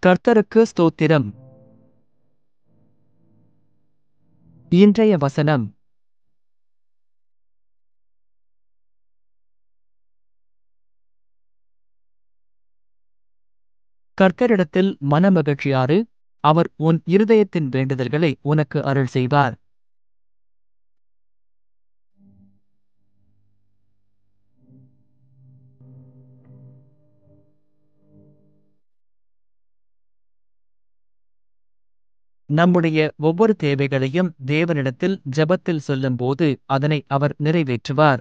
கர்த்தருக்கு ஸ்தோத்திரம். இன்றைய வசனம். கர்த்தரிடத்தில் மனமகிழ்ச்சியாறு, அவர் உன் இருதயத்தின் வேண்டுதல்களை உனக்கு அருள் செய்வார். நம்முடைய ஒவ்வொரு தேவைகளையும் தேவனிடத்தில் ஜெபத்தில் சொல்லும்போது அதனை அவர் நிறைவேற்றுவார்.